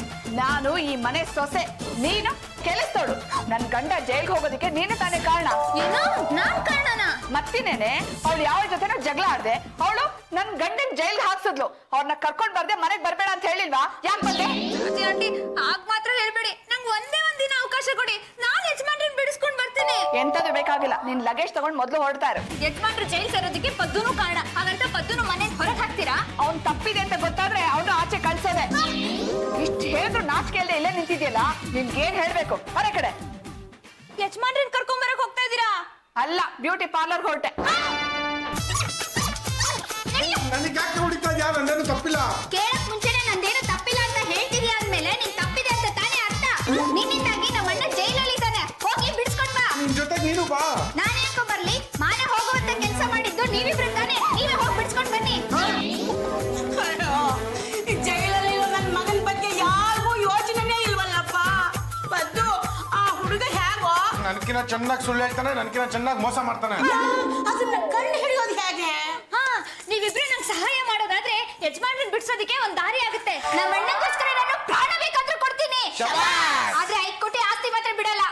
ನಾನು ಈ ಮನೆ ಸೊಸೆ, ನೀನು ಕೆಲಸದೋಡು. ನನ್ ಗಂಡ ಜೈಲ್ಗೆ ಹೋಗೋದಕ್ಕೆ ನೀನು ತಾನೇ ಕಾರಣ. ಏನು ನಾನ್ ಕಾರಣನ? ಮತ್ತಿನೇನೆ, ಅವಳು ಯಾವ ಜೊತೆನೋ ಜಗಳ ಆಡ್ದೆ, ಅವಳು ನನ್ ಗಂಡನ್ ಜೈಲ್ಗೆ ಹಾಕ್ಸಿದ್ಲು. ಅವ್ರನ್ನ ಕರ್ಕೊಂಡ್ ಬರ್ದೆ ಮನೆಗ್ ಬರ್ಬೇಡ ಅಂತ ಹೇಳಿಲ್ವಾ? ಯಾಕೆ ಬಂದೆ? ಆಂಟಿ ಆಗ ಮಾತ್ರ ಹೇಳ್ಬೇಡಿ. ನಂಗೆ ಒಂದೇ ಒಂದಿನ ಅವಕಾಶ ಕೊಡಿ, ನಾನ್ ಯಜಮಾನ್ರನ್ನ ಬಿಡಿಸ್ಕೊಂಡ್ ಬರ್ತೀನಿ. ಎಂತದು ಬೇಕಾಗಿಲ್ಲ, ನಿನ್ ಲಗೇಜ್ ತಗೊಂಡ್ ಮೊದ್ಲು ಹೊರಡ್ತಾ ಇರು. ಯಜಮಾನ್ರು ಜೈಲ್ ಸೇರೋದಕ್ಕೆ ಪದ್ದುನು ಕಾರಣ. ಹಾಗಂತ ಪದ್ದುನು ಮನೆ ಹೊರಗೆ ಹಾಕ್ತೀರಾ? ಅವ್ನ್ ತಪ್ಪಿದೆ ಅಂತ ಗೊತ್ತಾದ್ರೆ ಅವನು ಆಚೆ ಕಳ್ಸೋದೆ. ಇಷ್ಟು ಹೇಳಿದ್ರು ನಾಚಿಕೆ ಇಲ್ಲದೆ ಇಲ್ಲೇ ನಿಂತಿದ್ಯಲ್ಲ, ನಿನ್ಗೇನ್ ಹೇಳ್ಬೇಕು? ಹೊರ ಕಡೆ. ಯಜಮಾನ್ರನ್ನ ಕರ್ಕೊಂಡ್ ಬರಕ್ ಹೋಗ್ತಾ ಇದೀರಾ? ಅಲ್ಲ, ಬ್ಯೂಟಿ ಪಾರ್ಲರ್ ಹೊರಟೆ. ನನಗೆ ಯಾಕೆ ಹೊಡಿತಾ ಇದ್ಯಾ? ನಂದೇನು ತಪ್ಪಿಲ್ಲ. ಕೇಳಕ್ ಮುಂಚೆನೆ ನಂದೇನು ತಪ್ಪಿಲ್ಲ ಅಂತ ಹೇಳ್ತಿದ್ಯಾ ಅಂದ್ಮೇಲೆ ನೀನ್ ತಪ್ಪಿದೆ ಅಂತ ತಾನೇ ಅರ್ಥ. ನಿನ್ನಿಂದಾಗಿ ನಮ್ಮ ಅಣ್ಣ ಜೈಲಲ್ಲಿ ಇದ್ದಾನೆ, ಹೋಗಿ ಬಿಡಿಸ್ಕೊಂಡ್ ಬಾ. ನಿನ್ ಜೊತೆಗೆ ನೀನು ಬಾ. ನಾನು ಯಾಕೋ ಬರ್ಲಿ? ಮಾನ ಹೋಗುವಂತ ಕೆಲಸ ಮಾಡಿದ್ದು ನೀವಿಬ್ರು ತಾನೆ, ನೀವೇ ಹೋಗಿ ಬಿಡಿಸ್ಕೊಂಡ್ ಬನ್ನಿ. ಜೈಲಲ್ಲಿ ನನ್ನ ಮಗನ ಬಗ್ಗೆ ಯಾರಿಗೂ ಯೋಚನೆನೇ ಇಲ್ವಲ್ಲಪ್ಪ. ಬದ್ದು ಆ ಹುಡುಗ ಹೇಗೋ ನನ್ಕಿನ ಚೆನ್ನಾಗಿ ಸುಳ್ಳು ಹೇಳ್ತಾನೆ, ನನ್ಕಿನ ಚೆನ್ನಾಗಿ ಮೋಸ ಮಾಡ್ತಾನೆ. ಅದನ್ನ ಕಂಡು ಹಿಡಿಯೋದು ಹೇಗೆ? ಹಾ, ನೀವಿಬ್ರು ನಂಗೆ ಸಹಾಯ ಮಾಡೋದಾದ್ರೆ ಯಜಮಾನ್ರನ್ನ ಬಿಡ್ಸೋದಕ್ಕೆ ಒಂದ್ ದಾರಿ ಆಗುತ್ತೆ. ನಮ್ಮ ಅಣ್ಣಗೋಸ್ಕರ ನಾನು ಪ್ರಾಣ ಬೇಕಾದ್ರೂ ಕೊಡ್ತೀನಿ. ಆದ್ರೆ 5 ಕೋಟಿ ಆಸ್ತಿ ಮಾತ್ರ ಬಿಡಲ್ಲ.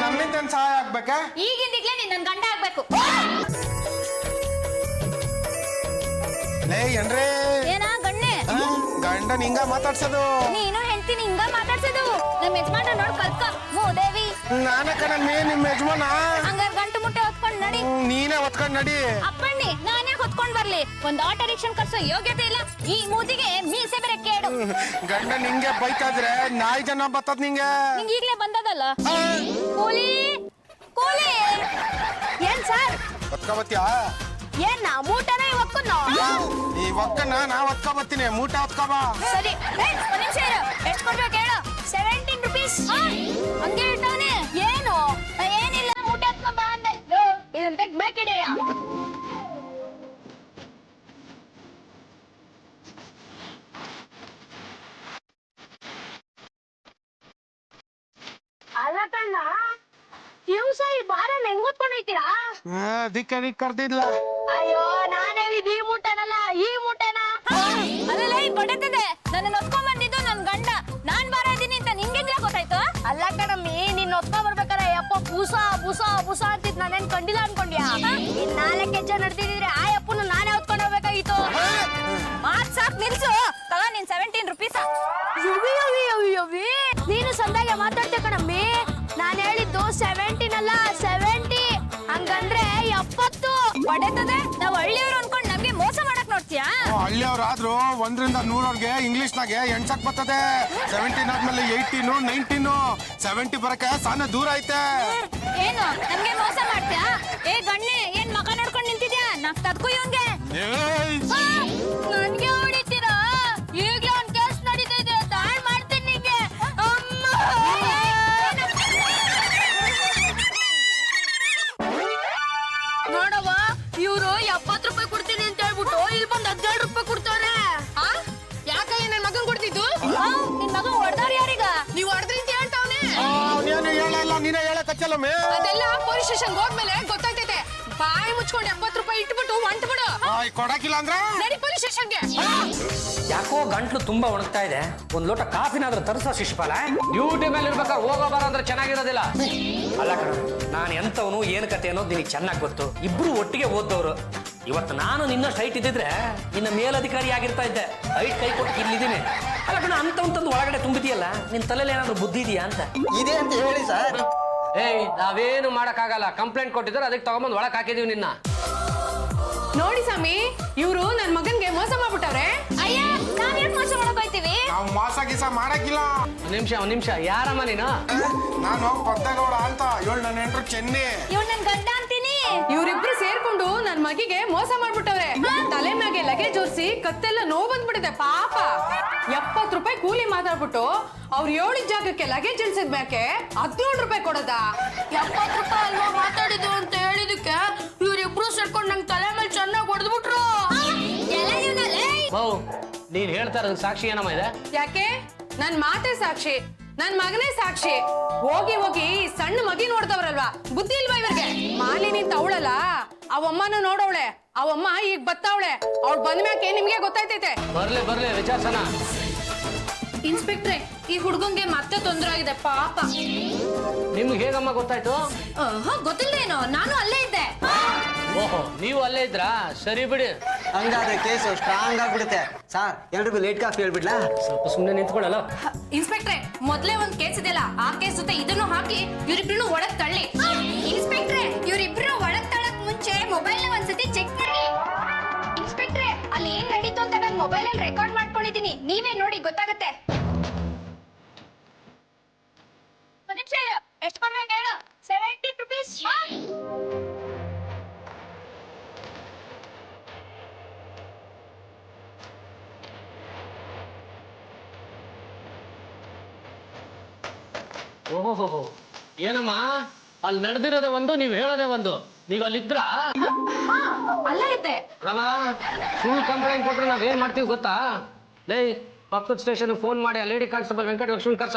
ನನ್ನಿಂದ ಸಹಾಯ ಆಗ್ಬೇಕಾ? ಈಗಿಂದೀಗ್ಲೇ ನೀನ್ ನನ್ ಗಂಡ ಆಗ್ಬೇಕು. ಲೇ ಏನ್ರೇ? ಏನಾ ಗಣ್ಣೆ? ಗಂಡನ್ ಹಿಂಗ ಮಾತಾಡ್ಸೋದು? ನೀನು ಹೆಂಡ್ತೀನಿ ಹಿಂಗ ಮಾತಾಡ್ಸೋದು? ನಮ್ಮ ಯಜಮಾನ್ರ ನೋಡ್ ಕಲ್ಕೊ ಮೂದೇವಿ. ನಾನೇ ಕಣಮ್ಮಿ ನಿಮ್ಮ ಯಜಮಾನ. ಹಂಗಾರ ಗಂಟು ಮುಟ್ಟೆ ಹೊತ್ಕೊಂಡ್ ನಡಿ. ನೀನೇ ಹೊತ್ಕೊಂಡ್ ನಡಿ. ಅಪ್ಪಣ್ಣಿ, ನಾನೇ ಹೊತ್ಕೊಂಡ್ ಬರ್ಲಿ? ಒಂದ್ ಆಟೋ ರಿಕ್ಷನ್ ಕರ್ಸೋ ಯೋಗ್ಯತೆ ಇಲ್ಲ ಈ ಮೂದಿಗೆ. ಮೀಸೆ ಬೇರೆ ಕೇಡು. ಗಂಡನ್ ಹಿಂಗೆ ಬೈತಾ ಇದ್ರೆ ನಾಯಿ ಜನ ಬರ್ತದ ನಿಂಗೆ. ನಿಂಗೆ ಈಗ್ಲೇ ಬಂದದಲ್ಲ ಕೂಲಿ. ಕೂಲಿ ಏನ್ ಸರ್? ಹೊತ್ಕೊಬತ್ತೀಯಾ? ಏನ ಮೂಟನ ಒಕ್ಕನ್ನ? ಈ ಒಕ್ಕನ್ನ ನಾ ಹೊತ್ಕೊಬತ್ತೀನಿ, ಮೂಟ ಹೊತ್ಕೊಬಾ. ಸರಿ, ಒಂದ್ ನಿಮಿಷ ಇರು. ಎಷ್ಟು ಕೊಡ್ಬೇಕು ಹೇಳು? 17 rupees. ಹಂಗೆ ಇಟ್ಟವನೆ. ಏನು? ಏನಿಲ್ಲ, ಮೂಟೆ ಹತ್ಕೊಂಡ್ ಬಾ ಅಂದೆ. ಇದಂತ ಬೇಕಿದೆಯಾ? ಅಲ್ಲ ಕಣ್ಣ, ದಿವಸ ಈ ಬಾರನ್ನ ಹೆಂಗ್ ಹೊತ್ಕೊಂಡೋಯ್ತೀರಾ? ಅದಕ್ಕೆ ಕರ್ದಿದ್ಲ. ಅಯ್ಯೋ, ನಾನೇ ಈ ಮೂಟೆನಲ್ಲ, ಈ ಮೂಟೆನ. ಅಲ್ಲ, ಈ ಬಡತದೆ ನನ್ನ ಹೊತ್ಕೊಂಡ್ ಬಂದಿದ್ದು ನನ್ ಗಂಡ. ನಾನ್ ಬಾರದೀನಿ ಅಂತ ನಿಂಗೆ ಗೊತ್ತಾಯ್ತು? ಅಲ್ಲ ಕಣಮ್ಮಿ, ನೀನ್ ಹೊತ್ಕೊಂಡ್ ಬರ್ಬೇಕಾರೆ ಯಪ್ಪ ಬೂಸ ಬೂಸ ಬೂಸ ಅಂತಿದ್ ನಾನೇನ್ ಕಂಡಿಲ್ಲ ಅನ್ಕೊಂಡ್ಯಾ? ಇನ್ 4 ಹೆಜ್ಜೆ ನಡೆದಿದ್ರೆ ಆ ಯಪ್ಪನ ನಾನೇ ಹೊತ್ಕೊಂಡ್ ಹೋಗ್ಬೇಕಾಗಿತ್ತು. ಮಾತ್ ಸಾಕ್ ನಿಲ್ಸು. ತಗೋ ನಿನ್ 17 rupees. ನೀನು ಸಂದಾಗೆ ಮಾತಾಡ್ತೆ ಕಣಮ್ಮಿ. ನಾನು ಹೇಳಿದ್ದು 17 ಅಲ್ಲ 70. ಹಂಗಂದ್ರೆ 70. ಪಡೆತದೆ ನಾವು ಹಳ್ಳಿಯವರು ಅನ್ಕೊಂಡು ನಮ್ಗೆ ಮೋಸ ಮಾಡಕ್ ನೋಡ್ತೀಯಾ? ಹಳ್ಳಿಯವ್ರಾದ್ರೂ 1 ರಿಂದ 100 ಇಂಗ್ಲಿಷ್ನಾಗೆ ಎಣ್ಸಕ್ ಬರ್ತದೆ. 17 ಆದ್ಮೇಲೆ 18, 19, 70 ಬರಕ್ಕೆ ಸಾನ ದೂರ ಐತೆ. ಏನು ನಮ್ಗೆ ಮೋಸ ಮಾಡ್ತೀಯಾ? ಏ ಗಣ್ಣೆ ಏನ್ ಮಕ ನೋಡ್ಕೊಂಡು ನಿಂತಿದ್ಯಾ? ನಾಕ್ ತದ್ಕು ಇವಂಗೆ ಏಯ್! ನನ್ಗೆ ಹೊಡಿತೀರಾ? ಈಗ್ಲೇ ಒಂದ್ ಕೇಸ್ ನಡೀತಾ ಇದೆ, ದಾಳ್ ಮಾಡ್ತೀನಿ ನಿಂಗೆ. ಅಮ್ಮ ನೋಡವ್ವ, ಇವ್ರು 70 ರೂಪಾಯಿ ಕೊಡ್ತೀನಿ ಅಂತ ಹೇಳ್ಬಿಟ್ಟು ಇಲ್ಲಿ ಬಂದು 17 ರೂಪಾಯಿ ಕೊಡ್ತಾರೆ. ಯಾಕಯ್ಯ ನನ್ ಮಗನ್ ಕೊಡ್ತಿದ್ದು? ನಿನ್ ಮಗ ಹೊಡ್ದಾರ ಯಾರೀಗ? ನೀವ್ ಹೊಡೆದ್ರಿ ಅಂತ ಹೇಳ್ತಾವನೆ. ಅವ್ನೇನು ಹೇಳಲ್ಲ, ನೀನೇ ಹೇಳಕಚ್ಚಲ್ಲಮ್ಮೆ. ಅದೆಲ್ಲ ಪೊಲೀಸ್ ಸ್ಟೇಷನ್ ಹೋದ್ಮೇಲೆ ಗೊತ್ತಾಯ್ತೈತೆ. ಬಾಯಿ ಮುಚ್ಕೊಂಡು 70 ರೂಪಾಯಿ ಇಟ್ಬಿಟ್ಟು ಹೊಂಟ್ಬಿಡು. ಕೊಡಕಿಲ್ಲ ಅಂದ್ರೆ ನಡಿ ಪೊಲೀಸ್ ಸ್ಟೇಷನ್ಗೆ. ಯಾಕೋ ಗಂಟ್ಲು ತುಂಬಾ ಒಣಗ್ತಾ ಇದೆ. ಒಂದ್ ಲೋಟ ಕಾಫಿನಾದ್ರೂ ತರ್ಸ ಶಿಶುಪಾಲ. ಡ್ಯೂಟಿ ಮೇಲೆ ಇರ್ಬೇಕಾದ್ರೆ ಹೋಗೋ ಬರ ಅಂದ್ರೆ ಚೆನ್ನಾಗಿರೋದಿಲ್ಲ. ಅಲ್ಲ ಕಣ, ನಾನು ಎಂತವನು ಏನ್ ಕತೆ ಅನ್ನೋದು ನಿನಗೆ ಚೆನ್ನಾಗಿ ಗೊತ್ತು. ಇಬ್ರು ಒಟ್ಟಿಗೆ ಓದ್ದವ್ರು. ಇವತ್ತು ನಾನು ನಿನ್ನಷ್ಟು ಹೈಟ್ ಇದ್ದಿದ್ರೆ ನಿನ್ನ ಮೇಲಧಿಕಾರಿ ಆಗಿರ್ತಾ ಇದ್ದೆ. ಹೈಟ್ ಕೈ ಕೊಟ್ಟು ಇಲ್ಲಿದ್ದೀನಿ. ಅಲ್ಲ ಕಣ, ಅಂತಂತಂದು ಒಳಗಡೆ ತುಂಬಿದೆಯಲ್ಲ, ನಿನ್ ತಲೆಯಲ್ಲಿ ಏನಾದ್ರು ಬುದ್ಧಿ ಇದೆಯಾ ಅಂತ. ಇದೆ ಅಂತ ಹೇಳಿ ಸರ್. ಏಯ್ ನಾವೇನು ಮಾಡಕ್ಕಾಗಲ್ಲ. ಕಂಪ್ಲೇಂಟ್ ಕೊಟ್ಟಿದ್ರೆ ಅದಕ್ಕೆ ತಗೊಂಬಂದು ಒಳಕ್ ಹಾಕಿದೀವಿ ನಿನ್ನ. ನೋಡಿ ಸ್ವಾಮಿ, ಇವ್ರು ನನ್ ಮಗನ್ಗೆ ಮೋಸ ಮಾಡ್ಬಿಟ್ಟವ್ರೆ. ಅಯ್ಯ ನಾವ್ ಯಾಕೆ ಮೋಸ ಮಾಡಕ್ ಹೋಯ್ತೀವಿ? ನಾವು ಮಾಸ ಗೀಸ ಮಾಡಕ್ಕಿಲ್ಲ. ಒಂದ್ ನಿಮಿಷ ಯಾರಮ್ಮ ನೀನು? ನಾನು ಪದ್ದಗೌಡ ಅಂತ. ಇವಳು ನನ್ನ ಹೆಂಡ್ರು ಚೆನ್ನಿ. ಇವ್ ನನ್ ಗಂಡ ಅಂತೀನಿ. ಇವ್ರಿಬ್ರು ಸೇರ್ಕೊಂಡು ನನ್ ಮಗಿಗೆ ಮೋಸ ಮಾಡ್ಬಿಟ್ಟವ್ರೆ. ತಲೆ ಮ್ಯಾಗೆ ಲಗೇಜ್ ಓರ್ಸಿ ಕತ್ತೆಲ್ಲ ನೋವು ಬಂದ್ಬಿಟ್ಟಿದೆ ಪಾಪ. 70 ರೂಪಾಯಿ ಕೂಲಿ ಮಾತಾಡ್ಬಿಟ್ಟು ಅವ್ರು 7 ಜಾಗಕ್ಕೆ ಲಗೇಜ್ ಇಳಿಸಿದ ಮ್ಯಾಕೆ 17 ರೂಪಾಯಿ ಕೊಡೋದಾ? 70 ರೂಪಾಯಿ ಅಲ್ವಾ ಮಾತಾಡಿದ್ದು ಅಂತ ಹೇಳಿದಕ್ಕೆ ಇವ್ರಿಬ್ರು ಸೇರ್ಕೊಂಡು ನಂಗೆ ತಲೆ ಮೇಲೆ ಚೆನ್ನಾಗಿ ಹೊಡೆದ್ಬಿಟ್ರು. ಬೌ ನೀನ್ ಹೇಳ್ತಾ ಇರೋದಕ್ಕೆ ಸಾಕ್ಷಿ ಏನಮ್ಮ ಇದೆ? ಯಾಕೆ? ನನ್ ಮಾತೆ ಸಾಕ್ಷಿ, ನನ್ ಮಗನೇ ಸಾಕ್ಷಿ. ಹೋಗಿ ಹೋಗಿ ಸಣ್ಣ ಮಗಿ ನೋಡ್ದವ್ರಲ್ವಾ, ಬುದ್ಧಿ ಇಲ್ವಾ ಇವ್ರಿಗೆ? ಮಾಲಿನಿ ಅಂತ ಅವಳಲ್ಲ, ಅವಮ್ಮನು ನೋಡವಳೆ. ಅವಮ್ಮ ಈಗ ಬತ್ತವಳೆ. ಅವ್ಳು ಬಂದ್ಮ್ಯಾಕೆ ನಿಮ್ಗೆ ಗೊತ್ತಾಯ್ತೈತೆ. ಬರ್ಲಿ ವಿಚಾರ್ಸನ. ಇನ್ಸ್ಪೆಕ್ಟ್ರೆ, ಈ ಹುಡುಗಂಗೆ ಮತ್ತೆ ತೊಂದರೆ ಆಗಿದೆ ಪಾಪ. ನಿಮ್ಗೆ ಹೇಗಮ್ಮ ಗೊತ್ತಾಯ್ತು? ಗೊತ್ತಿಲ್ದೇನೋ, ನಾನು ಅಲ್ಲೇ ಇದ್ದೆ. ಓಹೋ, ನೀವು ಅಲ್ಲೇ ಇದ್ರಾ? ಸರಿ ಬಿಡಿ. ಹಂಗಾದ್ರೆ ಕೇಸು ಸ್ಟ್ರಾಂಗ್ ಆಗ್ಬಿಡುತ್ತೆ. ಸರ್ ಎಲ್ರಿಗೂ ಲೇಟ್ ಕಾಫಿ ಹೇಳ್ಬಿಡ್ಲಾ? ಸ್ವಲ್ಪ ಸುಮ್ಮನೆ ನಿಂತ್ಕೊಳ್ಳಲ್ಲ. ಇನ್ಸ್ಪೆಕ್ಟ್ರೆ, ಮೊದ್ಲೇ ಒಂದ್ ಕೇಸ್ ಇದೆಯಲ್ಲ, ಆ ಕೇಸ್ ಜೊತೆ ಇದನ್ನು ಹಾಕಿ ಇವ್ರಿಬ್ರು ಒಳಗ್ ತಳ್ಳಿ. ಇನ್ಸ್ಪೆಕ್ಟ್ರೆ, ಇವ್ರಿಬ್ರು ಒಳಗ್ ತಳ್ಳಕ್ ಮುಂಚೆ ಮೊಬೈಲ್ ನ ಒಂದ್ಸತಿ ಚೆಕ್ ಮಾಡಿ. ಇನ್ಸ್ಪೆಕ್ಟ್ರೆ, ಅಲ್ಲಿ ಏನ್ ನಡೀತು ಅಂತ ನಾನು ಮೊಬೈಲ್ ಅಲ್ಲಿ ರೆಕಾರ್ಡ್ ಮಾಡ್ಕೊಂಡಿದೀನಿ. ನೀವೇ ನೋಡಿ, ಗೊತ್ತಾಗತ್ತೆ. ಎಷ್ಟು ಕೊಡ್ಬೇಕು ಹೇಳು? 70 ರೂಪೀಸ್. ಓಹೋ, ಏನಮ್ಮ ಅಲ್ಲಿ ನಡೆದಿರೋದೇ ಒಂದು, ನೀವು ಹೇಳೋದೇ ಒಂದು. ನೀವು ಅಲ್ಲಿದ್ರ ಅಲ್ಲೇ ಇದ್ದೆ. ಫುಲ್ ಕಂಪ್ಲೇಂಟ್ ಕೊಟ್ರೆ ನಾವೇನ್ ಮಾಡ್ತೀವಿ ಗೊತ್ತಾ? ಲೇ, ಪಕ್ಕದ ಸ್ಟೇಷನ್ ಫೋನ್ ಮಾಡಿ ಆ ಲೇಡಿ ಕಾನ್ಸ್ಟೇಬಲ್ ವೆಂಕಟಲಕ್ಷ್ಮಿ ಕರ್ಸ.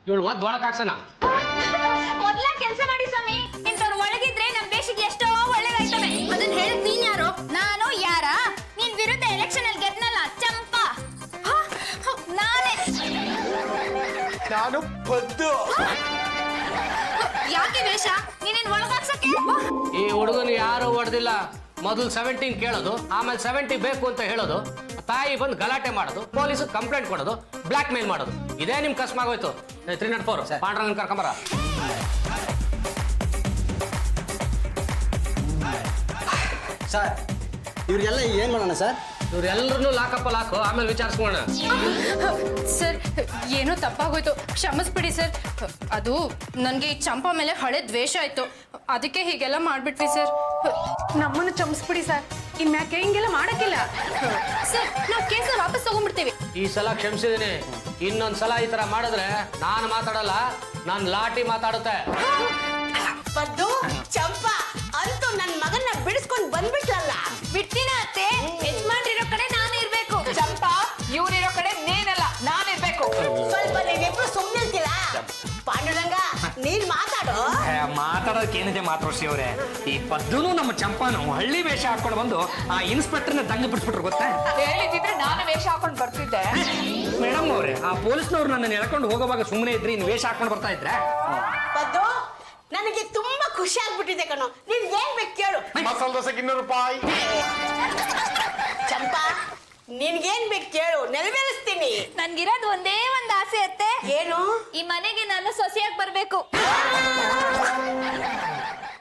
ಇವಳು ಒದ್ ಒಳಕ್ ಹಾಕ್ಸನ. ಮೊದ್ಲ ಕೆಲಸ ಮಾಡಿ ಸ್ವಾಮಿ. ಇಂಥವ್ರು ಒಳಗಿದ್ರೆ ನಮ್ ದೇಶಕ್ಕೆ ಎಷ್ಟೋ ಒಳ್ಳೇದಾಯ್ತವೆ. ಅದನ್ನ ಹೇಳಿದ್ ನೀನ್ ಯಾರು? ನಾನು ಯಾರ? ನಿನ್ ವಿರುದ್ಧ ಎಲೆಕ್ಷನ್ ಅಲ್ಲಿ ಗೆದ್ನಲ್ಲ, ಚಂಪಾ. ನಾನೇ. ನಾನು ಪದ್ದು. ಯಾಕೆ ವೇಷ? ನೀನೇನ್ ಒಳಗಾಕ್ಸಕ್ಕೆ? ಈ ಹುಡುಗನ ಯಾರು ಹೊಡೆದಿಲ್ಲ. ಮೊದಲು 17 ಕೇಳೋದು, ಆಮೇಲೆ 70 ಬೇಕು ಅಂತ ಹೇಳೋದು, ತಾಯಿ ಬಂದು ಗಲಾಟೆ ಮಾಡೋದು, ಪೊಲೀಸ್ ಕಂಪ್ಲೇಂಟ್ ಕೊಡೋದು, ಬ್ಲಾಕ್ ಮೇಲ್ ಮಾಡೋದು. ಇದೇ ನಿಮ್ ಕಸ್ಮಾಗೋಯ್ತು. 304 ಪಾಂಡ್ರಂಗನ್ ಕರ್ಕೊಂಬರ. ಸರ್ ಇವ್ರಿಗೆಲ್ಲ ಏನ್ ಮಾಡೋಣ ಸರ್? ಇವ್ರೆಲ್ಲರನ್ನೂ ಲಾಕಪ್ಪಲ್ಲಿ ಹಾಕು, ಆಮೇಲೆ ವಿಚಾರಿಸ್ಕೋಣ. ಸರ್, ಏನೋ ತಪ್ಪಾಗೋಯ್ತು, ಕ್ಷಮಿಸ್ಬಿಡಿ ಸರ್. ಅದು ನನ್ಗೆ ಈ ಚಂಪಾ ಮೇಲೆ ಹಳೆ ದ್ವೇಷ ಆಯ್ತು, ಅದಕ್ಕೆ ಹೀಗೆಲ್ಲ ಮಾಡ್ಬಿಟ್ವಿ ಸರ್. ನಮ್ಮನ್ನು ಚಮಿಸ್ಬಿಡಿ ಸರ್. ಇನ್ಮ್ಯಾಕೆ ಹಿಂಗೆಲ್ಲ ಮಾಡಕ್ಕಿಲ್ಲ ಸರ್. ನಾವು ಕೇಸ್ ವಾಪಸ್ ತಗೊಂಡ್ಬಿಡ್ತೀವಿ. ಈ ಸಲ ಕ್ಷಮಿಸಿದೀನಿ. ಇನ್ನೊಂದ್ಸಲ ಈ ತರ ಮಾಡಿದ್ರೆ ನಾನು ಮಾತಾಡಲ್ಲ, ನಾನ್ ಲಾಟಿ ಮಾತಾಡುತ್ತೆ. ಪದ್ದು, ಚಂಪಾ ಅಂತೂ ನನ್ನ ಮಗನ್ನ ಬಿಡಿಸ್ಕೊಂಡು ಬಂದ್ಬಿಟ್ಲಲ್ಲ. ಬಿಡ್ತೀನ ಅತ್ತೆ? ಯಜಮಾನ್ರಿರೋ ಕಡೆ ನಾನು ಇರ್ಬೇಕು. ಚಂಪಾ, ಇವ್ರಿರೋ ಕಡೆ ನೀನಲ್ಲ, ನಾನಿರ್ಬೇಕು. ಸ್ವಲ್ಪ ನೀವಿಬ್ರು ಸುಮ್ಮನೆ ಇರ್ತೀರಾ? ಪಾಂಡುರಂಗ, ನೀನ್ ಮಾತಾಡು. ಮಾತಾಡೋದಕ್ಕೆ ಏನಿದೆ ಮಾತೃಶ್ರೀ ಅವರೇ. ಈ ಪದ್ದುನು ನಮ್ಮ ಚಂಪಾನು ಹಳ್ಳಿ ವೇಷ ಹಾಕೊಂಡು ಬಂದು ಆ ಇನ್ಸ್ಪೆಕ್ಟರ್ನ ದಂಗ ಬಿಡಿಸ್ಬಿಟ್ರು ಗೊತ್ತಾ? ಹೇಳಿದ್ರೆ ನಾನು ವೇಷ ಹಾಕೊಂಡು ಬರ್ತಿದ್ದೆ. ಮೇಡಮ್ ಅವರೇ, ಆ ಪೊಲೀಸ್ನವ್ರು ನನ್ನ ಎಳ್ಕೊಂಡು ಹೋಗೋವಾಗ ಸುಮ್ಮನೆ ಇದ್ರಿ, ಇನ್ನು ವೇಷ ಹಾಕೊಂಡು ಬರ್ತಾ ಇದ್ರ? ಪದ್ದು, ನನಗೆ ತುಂಬಾ ಖುಷಿ ಆಗ್ಬಿಟ್ಟಿದೆ ಕಣೋ. ನೀನ್ ಏನ್ ಬೇಕು ಕೇಳು. ಮಸಾಲೆ ದೋಸೆಗೆ 200 ರೂಪಾಯಿ. ಚಂಪಾ, ನಿನ್ಗೇನ್ ಬೇಕು ಕೇಳು, ನೆರವೇರಿಸ್ತೀನಿ. ನನ್ಗಿರೋದು ಒಂದೇ ಒಂದ್ ಆಸೆ ಅತ್ತೆ. ಏನು? ಈ ಮನೆಗೆ ನಾನು ಸೊಸೆಯಾಗಿ ಬರ್ಬೇಕು.